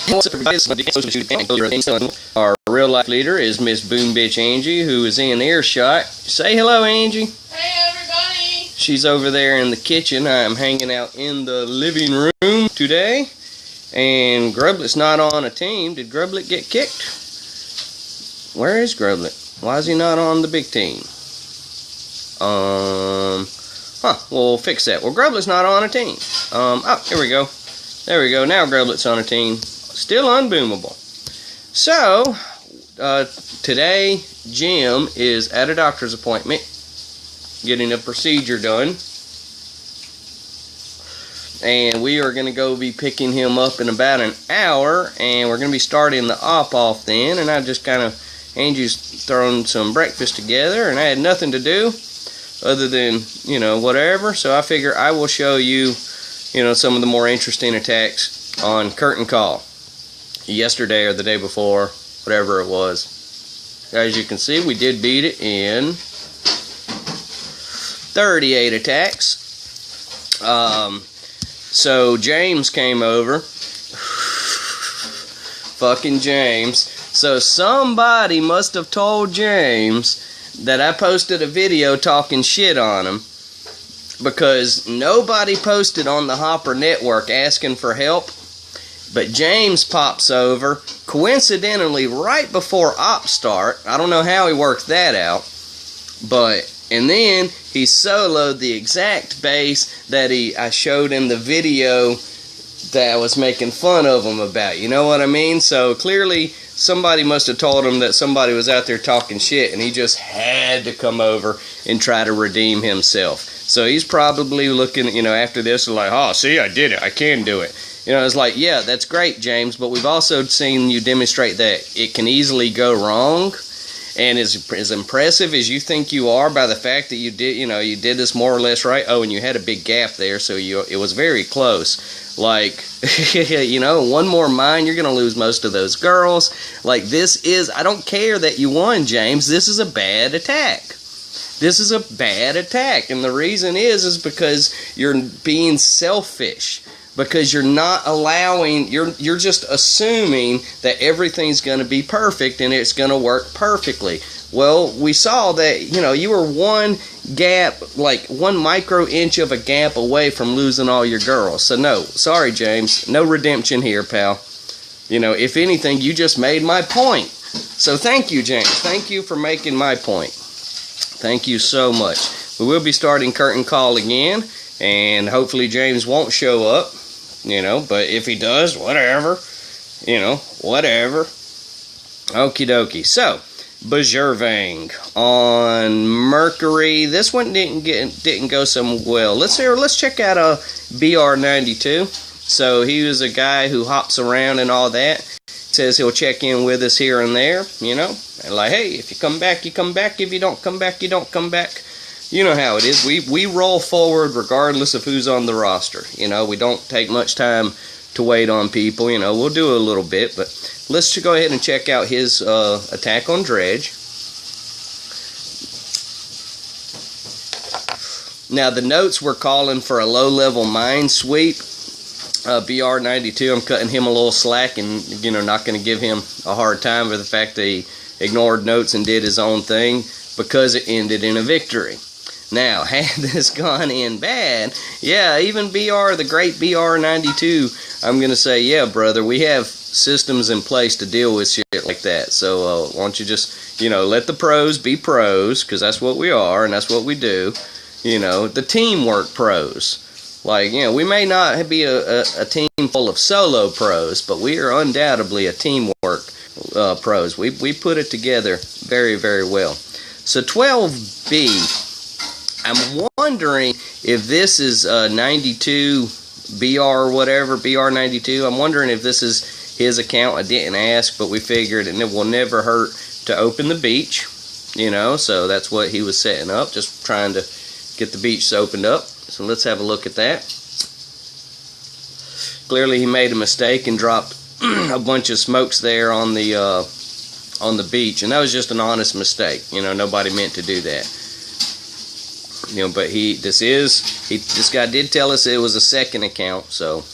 What's up, everybody? Our real life leader is Miss Boom Bitch Angee, who is in earshot. Say hello, Angee. Hey, everybody. She's over there in the kitchen. I am hanging out in the living room today. And Grublet's not on a team. Did Grublet get kicked? Where is Grublet? Why is he not on the big team? We'll fix that. Well, Grublet's not on a team. Oh, here we go. There we go. Now Grublet's on a team. Still unboomable. So, today, Jim is at a doctor's appointment, getting a procedure done. And we are going to go be picking him up in about an hour, and we're going to be starting the op off then. And I just kind of, Angee's thrown some breakfast together, and I had nothing to do other than, you know, whatever. So I figure I will show you, you know, some of the more interesting attacks on curtain call yesterday or the day before, whatever it was. As you can see, we did beat it in 38 attacks. So James came over. Fucking James. So somebody must have told James that I posted a video talking shit on him, because nobody posted on the Hopper Network asking for help. But James pops over, coincidentally, right before op start. I don't know how he worked that out. And then he soloed the exact base that I showed in the video that I was making fun of him about. You know what I mean? So clearly somebody must have told him that somebody was out there talking shit, and he just had to come over and try to redeem himself. So he's probably looking, you know, after this, like, oh, see, I did it. I can do it. You know, it's like, yeah, that's great, James, but we've also seen you demonstrate that it can easily go wrong. And as impressive as you think you are by the fact that you did, you know, you did this more or less right. Oh, and you had a big gap there, so it was very close. Like, you know, one more mine, you're going to lose most of those girls. Like, I don't care that you won, James. This is a bad attack. This is a bad attack. And the reason is because you're being selfish. Because you're not allowing, you're just assuming that everything's going to be perfect and it's going to work perfectly. Well, we saw that, you know, you were one gap, like 1 micro inch of a gap away from losing all your girls. So no, sorry, James, no redemption here, pal. You know, if anything, you just made my point. So thank you, James. Thank you for making my point. Thank you so much. We will be starting curtain call again, and hopefully James won't show up. You know, but if he does, whatever. You know, whatever. Okie dokie. So, Bajurvang on Mercury. This one didn't go so well. Let's check out a BR92. So he was a guy who hops around and all that. Says he'll check in with us here and there. You know, and like, hey, if you come back, you come back. If you don't come back, you don't come back. You know how it is. We roll forward regardless of who's on the roster. You know, we don't take much time to wait on people. You know, we'll do a little bit, but let's go ahead and check out his attack on Dredge. Now, the notes were calling for a low-level mine sweep. BR92, I'm cutting him a little slack and, you know, not going to give him a hard time for the fact that he ignored notes and did his own thing, because it ended in a victory. Now, had this gone in bad, yeah, even the great BR92, I'm going to say, yeah, brother, we have systems in place to deal with shit like that. So, why don't you just, you know, let the pros be pros, because that's what we are, and that's what we do. You know, the teamwork pros. Like, you know, we may not be a team full of solo pros, but we are undoubtedly a teamwork pros. We put it together very, very well. So 12B, I'm wondering if this is 92 BR whatever, BR92. I'm wondering if this is his account. I didn't ask, but we figured, and it will never hurt to open the beach. You know, so that's what he was setting up, just trying to get the beach opened up. So let's have a look at that. Clearly he made a mistake and dropped a bunch of smokes there on the beach, and that was just an honest mistake. You know, nobody meant to do that. You know, but this guy did tell us it was a second account, so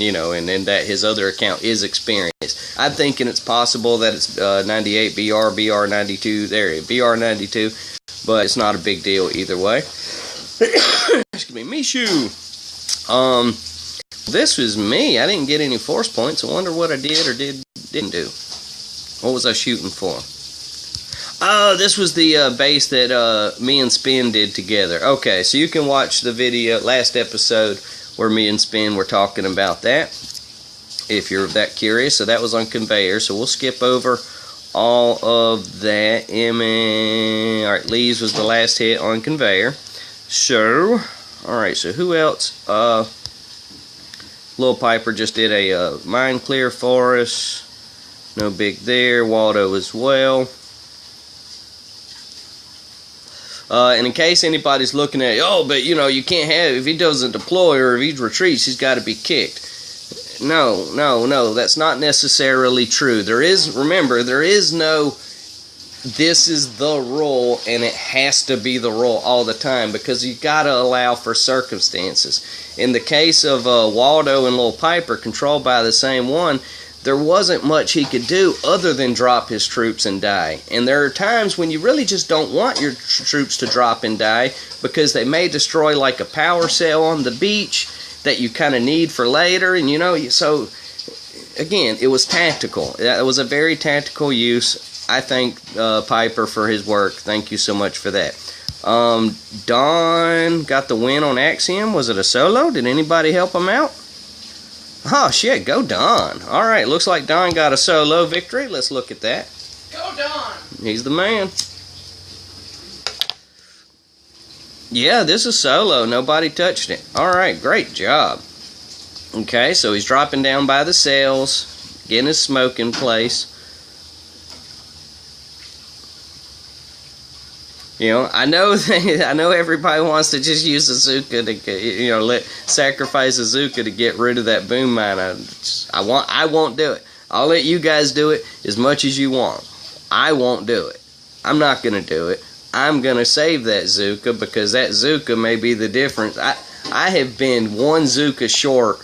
you know, and then that his other account is experienced. I'm thinking it's possible that it's 98 BR, BR92, there, BR92, but it's not a big deal either way. Excuse me, Mishu. This was me. I didn't get any force points. I wonder what I did or didn't do. What was I shooting for? Oh, this was the base that me and Spin did together. Okay, so you can watch the video, last episode, where me and Spin were talking about that, if you're that curious. So that was on conveyor, so we'll skip over all of that. Alright, Lee's was the last hit on conveyor. So, alright, so who else? Lil Piper just did a mine clear for us. No big there. Waldo as well. And in case anybody's looking at, oh, but you know, you can't have, if he doesn't deploy or if he retreats, he's got to be kicked. No, that's not necessarily true. Remember, there is no, this is the rule and it has to be the rule all the time, because you got to allow for circumstances. In the case of Waldo and Lil Piper, controlled by the same one, there wasn't much he could do other than drop his troops and die. And there are times when you really just don't want your troops to drop and die, because they may destroy like a power cell on the beach that you kind of need for later. And you know, so again, it was tactical. It was a very tactical use. I thank Piper for his work. Thank you so much for that. Don got the win on Axiom. Was it a solo? Did anybody help him out? Oh, shit, go Don. Alright, looks like Don got a solo victory. Let's look at that. Go Don! He's the man. Yeah, this is solo. Nobody touched it. Alright, great job. Okay, so he's dropping down by the cells, getting his smoke in place. You know, I know everybody wants to just use a Zuka to, you know, sacrifice a Zuka to get rid of that boom mine. I won't do it. I'll let you guys do it as much as you want. I won't do it. I'm not gonna do it. I'm gonna save that Zuka, because that Zuka may be the difference. I have been one Zuka short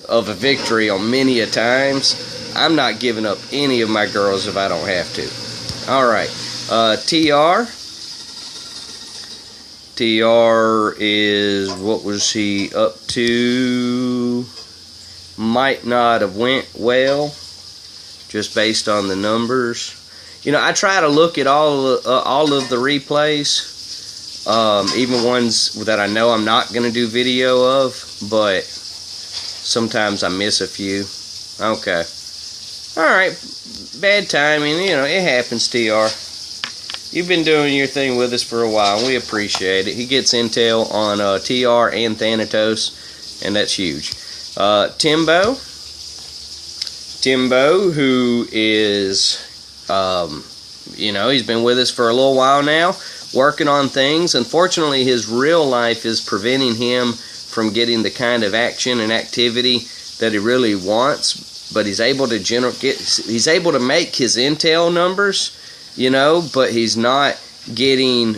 of a victory on many a times. I'm not giving up any of my girls if I don't have to. All right, TR. TR is, what was he up to? Might not have went well, just based on the numbers. You know, I try to look at all of the replays, even ones that I know I'm not going to do video of, but sometimes I miss a few. Okay. Alright, bad timing, you know, it happens, TR. You've been doing your thing with us for a while, and we appreciate it. He gets intel on TR and Thanatos, and that's huge. Timbo, who is, you know, he's been with us for a little while now, working on things. Unfortunately, his real life is preventing him from getting the kind of action and activity that he really wants, but he's able to he's able to make his intel numbers, you know, but he's not getting,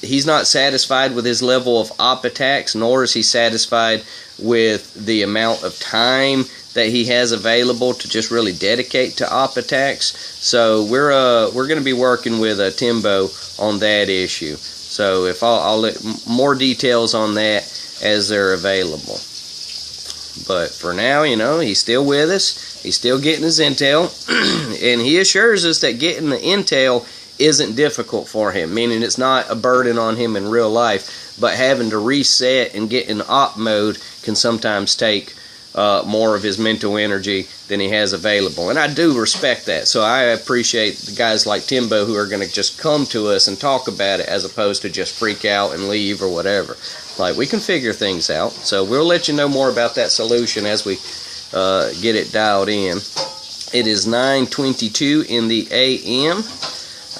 he's not satisfied with his level of op attacks, nor is he satisfied with the amount of time that he has available to just really dedicate to op attacks. So we're going to be working with Timbo on that issue. So if I'll let more details on that as they're available. But for now, you know, he's still with us. He's still getting his intel, and he assures us that getting the intel isn't difficult for him, meaning it's not a burden on him in real life, but having to reset and get in op mode can sometimes take more of his mental energy than he has available. And I do respect that, so I appreciate the guys like Timbo who are going to just come to us and talk about it, as opposed to just freak out and leave or whatever. Like, we can figure things out, so we'll let you know more about that solution as we get it dialed in. It is 9:22 in the a.m.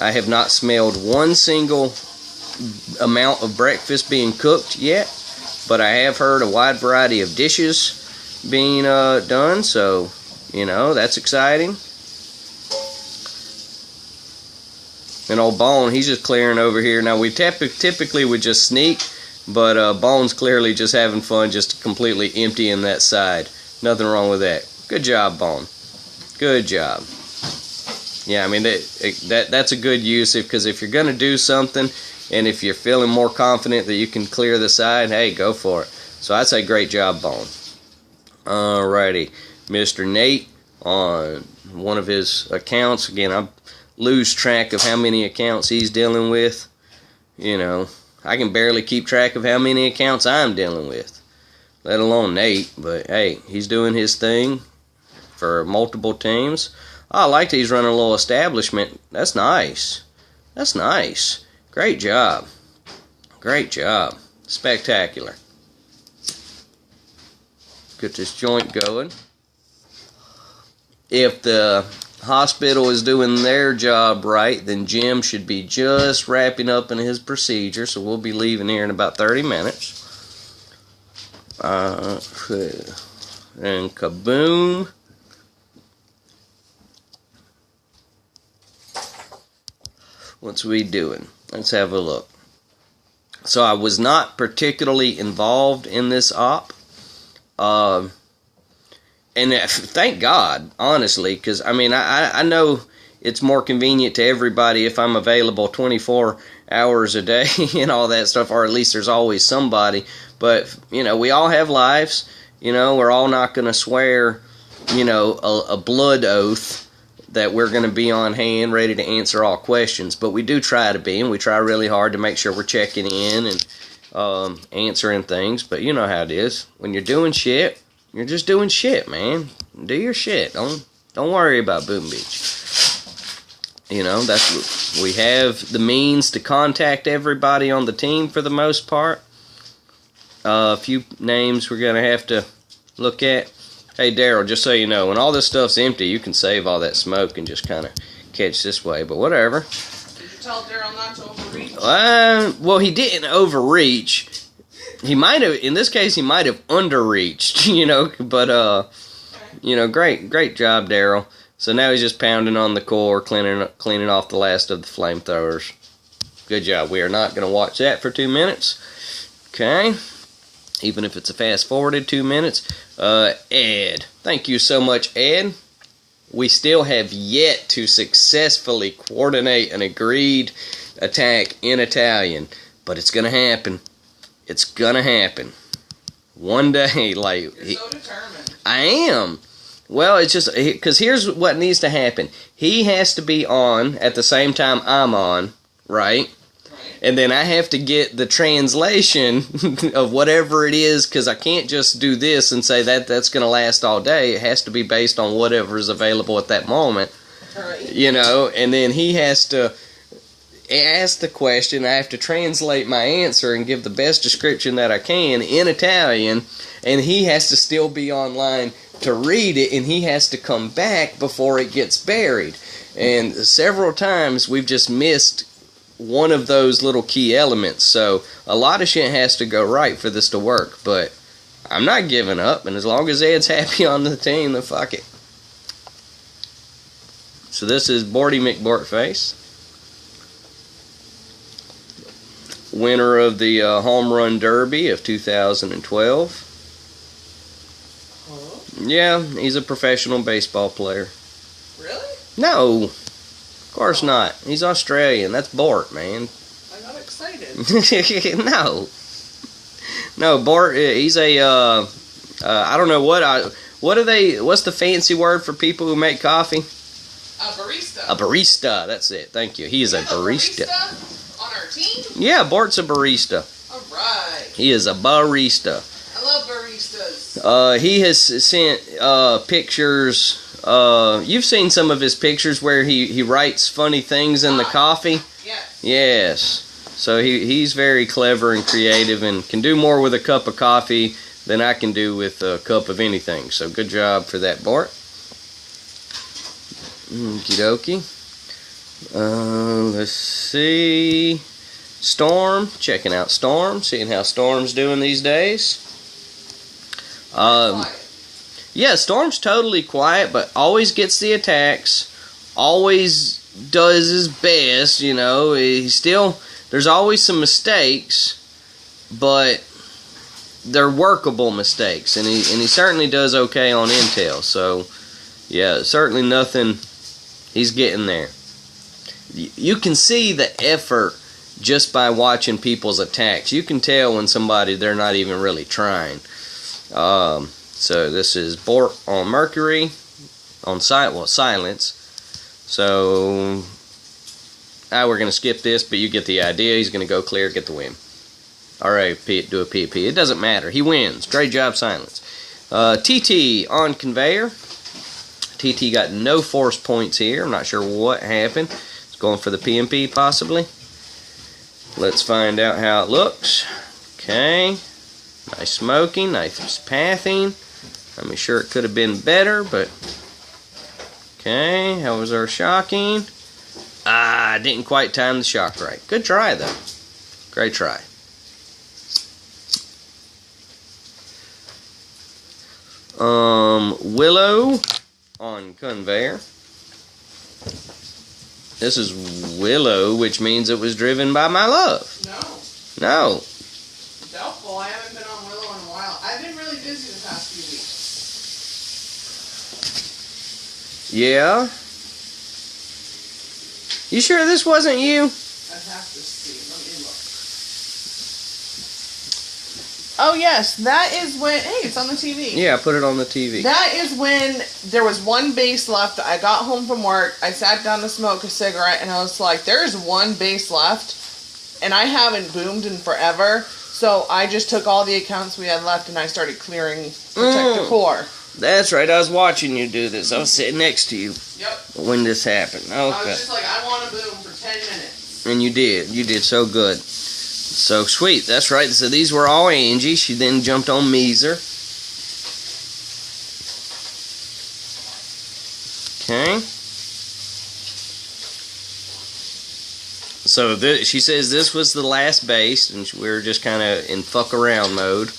I have not smelled one single amount of breakfast being cooked yet, but I have heard a wide variety of dishes being done, so, you know, that's exciting. And old Bone, he's just clearing over here. Now, we typically would just sneak, but Bone's clearly just having fun, just completely emptying that side. Nothing wrong with that. Good job, Bone. Good job. Yeah, I mean, that's a good use, because if you're going to do something, and if you're feeling more confident that you can clear the side, hey, go for it. So I'd say great job, Bone. Alrighty. Mr. Nate, on one of his accounts, again, I lose track of how many accounts he's dealing with. You know, I can barely keep track of how many accounts I'm dealing with, let alone Nate. But hey, he's doing his thing for multiple teams. Oh, I like that he's running a little establishment. That's nice. That's nice. Great job. Great job. Spectacular. Get this joint going. If the hospital is doing their job right, then Jim should be just wrapping up in his procedure, so we'll be leaving here in about 30 minutes. And kaboom. What's we doing? Let's have a look. So I was not particularly involved in this op. And thank God, honestly, because, I mean, I know it's more convenient to everybody if I'm available 24 hours a day and all that stuff, or at least there's always somebody. But, you know, we all have lives. You know, we're all not going to swear, you know, a blood oath that we're going to be on hand ready to answer all questions. But we do try to be, and we try really hard to make sure we're checking in and answering things. But you know how it is. When you're doing shit, you're just doing shit, man. Do your shit. Don't worry about Boom Beach. You know, that's, we have the means to contact everybody on the team for the most part. A few names we're going to have to look at. Hey, Daryl, just so you know, when all this stuff's empty, you can save all that smoke and just kind of catch this way, but whatever. Did you tell Daryl not to overreach? Well, he didn't overreach. He might have, in this case, he might have underreached, you know, but, you know, great job, Daryl. So now he's just pounding on the core, cleaning off the last of the flamethrowers. Good job. We are not going to watch that for 2 minutes. Okay. Even if it's a fast-forwarded 2 minutes. Ed. Thank you so much, Ed. We still have yet to successfully coordinate an agreed attack in Italian. But it's going to happen. It's going to happen. One day, like... You're so determined. I am. Well, it's just... Because here's what needs to happen. He has to be on at the same time I'm on, right? And then I have to get the translation of whatever it is, because I can't just do this and say that's going to last all day. It has to be based on whatever is available at that moment. Right. You know, and then he has to ask the question. I have to translate my answer and give the best description that I can in Italian, and he has to still be online to read it, and he has to come back before it gets buried. And several times we've just missed one of those little key elements. So a lot of shit has to go right for this to work, but I'm not giving up, and as long as Ed's happy on the team, then fuck it. So this is Borty McBortface, winner of the Home Run Derby of 2012. Huh? Yeah, he's a professional baseball player. Really? No, of course not. He's Australian. That's Bort, man. I got excited. No, Bort. He's a. I don't know what's the fancy word for people who make coffee? A barista. A barista. That's it. Thank you. He is a barista. On our team? Yeah, Bort's a barista. All right. He is a barista. I love baristas. He has sent pictures. You've seen some of his pictures where he writes funny things in the coffee. Yes. Yes. So he's very clever and creative and can do more with a cup of coffee than I can do with a cup of anything. So good job for that, Bort. Okie dokie. Let's see. Storm. Checking out Storm. Seeing how Storm's doing these days. Yeah, Storm's totally quiet, but always gets the attacks. Always does his best, you know. There's always some mistakes, but they're workable mistakes, and he certainly does okay on intel. So, yeah, certainly nothing. He's getting there. You can see the effort just by watching people's attacks. You can tell when they're not even really trying. So this is Bork on Mercury, on silence. So we're going to skip this, but you get the idea. He's going to go clear, get the win. Alright, do a PP. It doesn't matter. He wins. Great job, silence. TT on conveyor. TT got no force points here. I'm not sure what happened. It's going for the PMP possibly. Let's find out how it looks. Okay. Nice smoking, nice pathing. I'm sure it could have been better, but okay. How was our shocking? Didn't quite time the shock right. Good try though. Great try. Willow on conveyor. This is Willow, which means it was driven by my love. No. Doubtful. I haven't been on Willow in a while. I've been really busy the past few weeks. Yeah? You sure this wasn't you? I'd have to see. Let me look. Oh, yes. That is when... Hey, it's on the TV. Yeah, put it on the TV. That is when there was one base left. I got home from work. I sat down to smoke a cigarette, and I was like, there's one base left, and I haven't boomed in forever. So I just took all the accounts we had left, and I started clearing Protect the Core. That's right. I was watching you do this. I was sitting next to you when this happened. Okay. I was just like, I want to boom for 10 minutes. And you did. You did so good. So sweet. That's right. So these were all Angee. She then jumped on Meeser. Okay. So she says this was the last base, and we were just kind of in fuck around mode.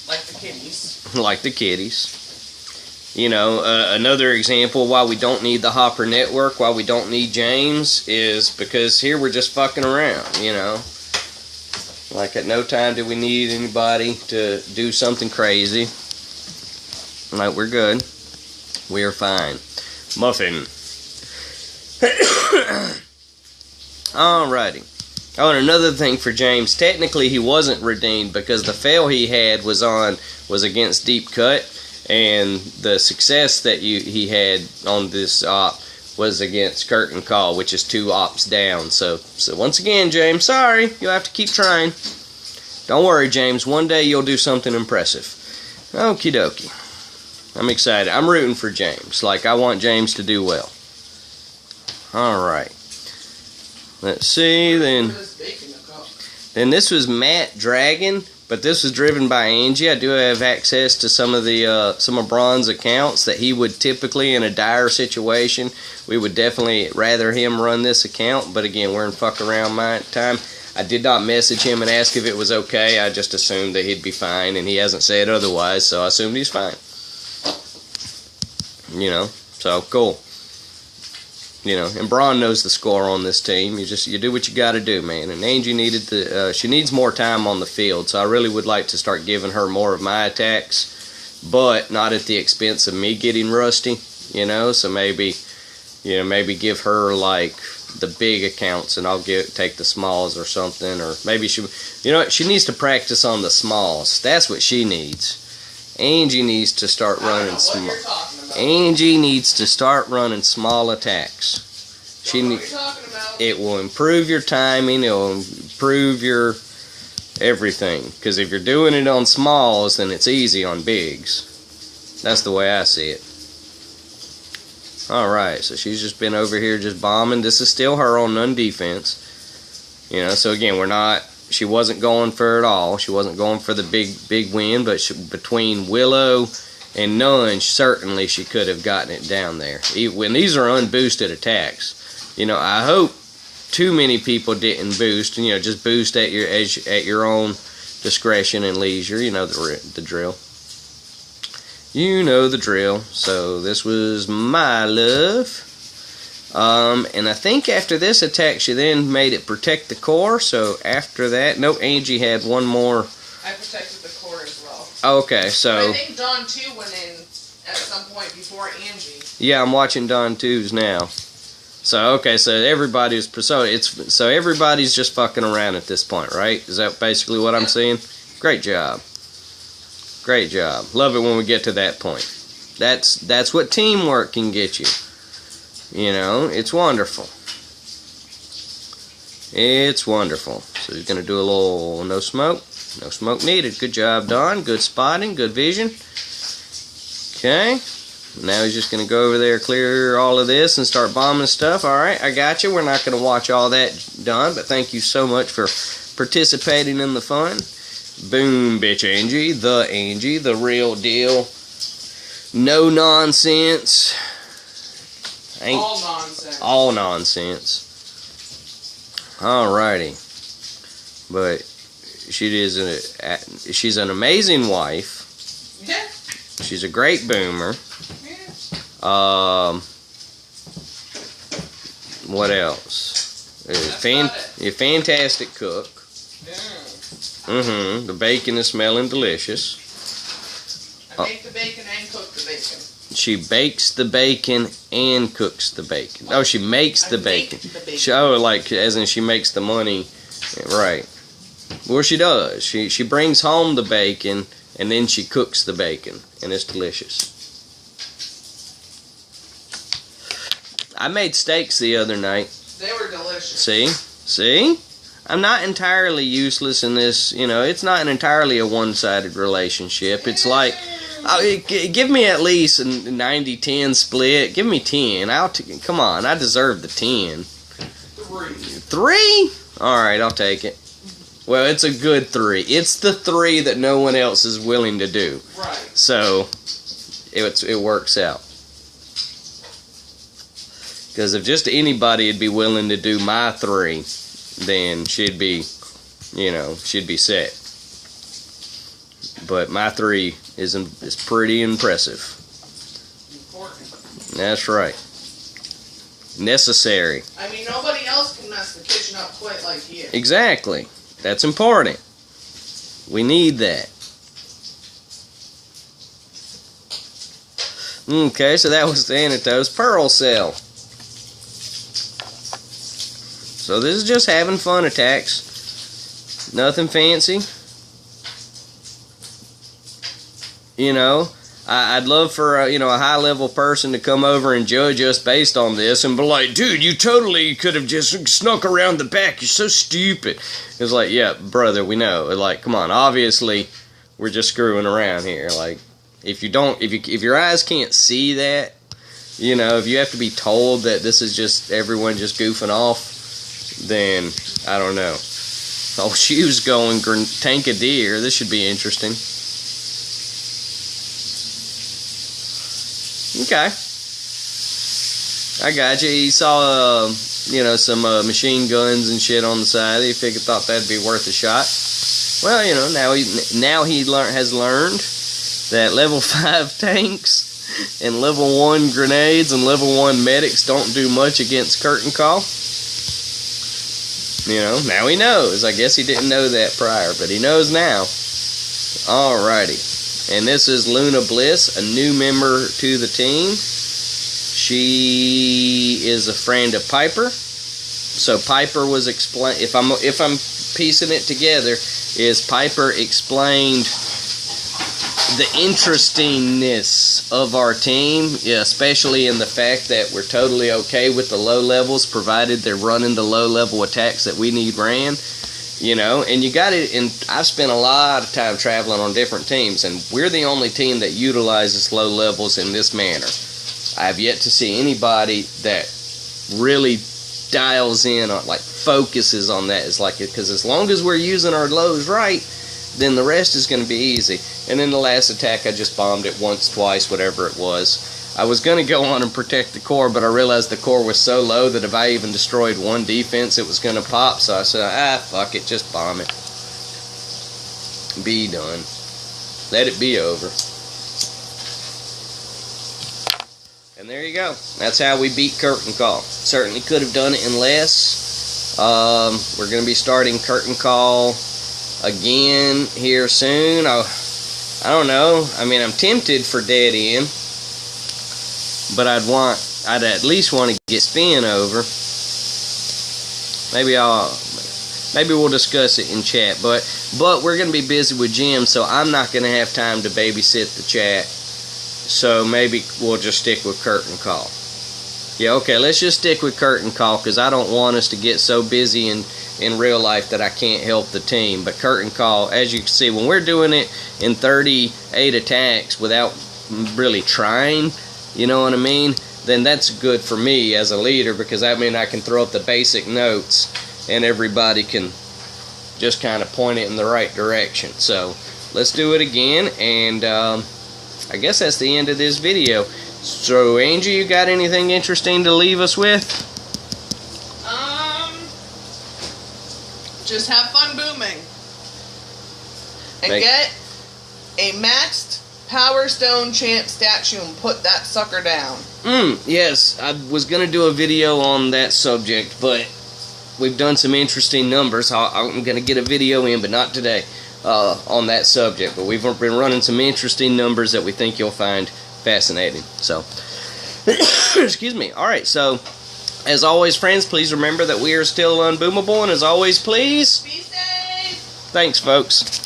Like the kitties. Like the kitties. You know, another example why we don't need the Hopper network, why we don't need James, is because here we're just fucking around, you know. Like at no time do we need anybody to do something crazy. Like we're good. We are fine. Muffin. Alrighty. Oh, and another thing for James, technically he wasn't redeemed because the fail he had was against Deep Cut. And the success that he had on this op was against Curtain Call, which is 2 ops down. So once again, James, sorry, you'll have to keep trying. Don't worry, James. One day you'll do something impressive. Okie dokie. I'm excited. I'm rooting for James. Like, I want James to do well. Alright. Let's see, then this was Matt Dragon. But this was driven by Angee. I do have access to some of Braun's accounts that he would typically, in a dire situation, we would definitely rather him run this account. But again, we're in fuck around my time. I did not message him and ask if it was okay. I just assumed that he'd be fine, and he hasn't said otherwise, so I assumed he's fine. You know, so cool. You know, and Braun knows the score on this team. You do what you got to do, man. And Angee she needs more time on the field. So I really would like to start giving her more of my attacks, but not at the expense of me getting rusty. You know, so maybe give her like the big accounts, and I'll take the smalls or something. Or maybe she needs to practice on the smalls. That's what she needs. Angee needs to start running small. Angee needs to start running small attacks. It will improve your timing. It will improve your everything. Because if you're doing it on smalls, then it's easy on bigs. That's the way I see it. Alright, so she's just been over here just bombing. This is still her on none defense. You know, so again, she wasn't going for it all. She wasn't going for the big win, but between Willow and none, certainly she could have gotten it down there. When these are unboosted attacks, you know, I hope too many people didn't boost. You know, just boost at your own discretion and leisure. You know the drill. You know the drill. So this was my love. And I think after this attack, she then made it protect the core. So after that, no, Angee had one more. I protected the core as well. Okay, so. But I think Dawn 2 went in at some point before Angee. Yeah, I'm watching Dawn 2's now. So okay, so everybody's so everybody's just fucking around at this point, right? Is that basically what I'm seeing? Great job. Great job. Love it when we get to that point. That's what teamwork can get you. You know, it's wonderful. It's wonderful. So he's gonna do a little no smoke. No smoke needed. Good job, Don. Good spotting. Good vision. Okay. Now he's just going to go over there, clear all of this, and start bombing stuff. All right, I got you. We're not going to watch all that done, but thank you so much for participating in the fun. Boom, bitch, Angee. The real deal. No nonsense. All nonsense. All nonsense. Alrighty. But she's an amazing wife. Yeah. She's a great boomer. What else? A fantastic cook. Yeah. The bacon is smelling delicious. I make the bacon and cook the bacon. She bakes the bacon and cooks the bacon. Oh, she makes the bacon. Like as in she makes the money, right? Well, she does. She brings home the bacon and then she cooks the bacon, and it's delicious. I made steaks the other night. They were delicious. See? I'm not entirely useless in this, you know, it's not entirely a one-sided relationship. It's like, give me at least a 90-10 split. Give me 10. Come on, I deserve the 10. 3? Alright, I'll take it. Well, it's a good 3. It's the 3 that no one else is willing to do. Right. So, it works out. Because if just anybody would be willing to do my 3, then she'd be set. But my 3 is pretty impressive. Important. That's right. Necessary. I mean, nobody else can mess the kitchen up quite like you. Exactly. That's important. We need that. Okay, so that was Thanatos Pearl Cell. So this is just having fun attacks. Nothing fancy. You know, I'd love for a high-level person to come over and judge us based on this and be like, dude, you totally could have just snuck around the back. You're so stupid. It's like, yeah, brother, we know. Like, come on, obviously, we're just screwing around here. Like, if your eyes can't see that, you know, if you have to be told that this is just everyone just goofing off, then I don't know. Oh, shoes going tank a deer. This should be interesting. Okay. I got you. He saw, some machine guns and shit on the side. He thought that'd be worth a shot. Well, you know, now he has learned that level 5 tanks and level 1 grenades and level 1 medics don't do much against curtain call. You know, now he knows. I guess he didn't know that prior, but he knows now. Alrighty. And this is Luna Bliss, a new member to the team. She is a friend of Piper. So Piper was explained. If I'm piecing it together, is Piper explained the interestingness of our team, yeah, especially in the fact that we're totally okay with the low levels, provided they're running the low level attacks that we need ran. You know, and you got it. And I've spent a lot of time traveling on different teams, and we're the only team that utilizes low levels in this manner. I've yet to see anybody that really dials in on, like, focuses on that. It's like, because as long as we're using our lows right, then the rest is going to be easy. And then the last attack, I just bombed it once, twice, whatever it was. I was going to go on and protect the core, but I realized the core was so low that if I even destroyed one defense, it was going to pop. So I said, fuck it, just bomb it. Be done. Let it be over. And there you go. That's how we beat curtain call. Certainly could have done it in less. We're going to be starting curtain call again here soon. I don't know. I mean, I'm tempted for dead end, but I'd at least want to get spin over. Maybe we'll discuss it in chat, but we're going to be busy with Jim, so I'm not going to have time to babysit the chat. So maybe we'll just stick with curtain call. Yeah, okay, let's just stick with curtain call because I don't want us to get so busy in real life that I can't help the team. But curtain call, as you can see, when we're doing it in 38 attacks without really trying, you know what I mean, then that's good for me as a leader because that means I can throw up the basic notes and everybody can just kind of point it in the right direction. So let's do it again, and I guess that's the end of this video. So Angee, you got anything interesting to leave us with? Just have fun booming. And get a maxed Power Stone Champ statue and put that sucker down. Yes, I was going to do a video on that subject, but we've done some interesting numbers. I'm going to get a video in, but not today, on that subject. But we've been running some interesting numbers that we think you'll find fascinating. So, excuse me. All right, so as always, friends, please remember that we are still unboomable, and as always, please be safe. Thanks, folks.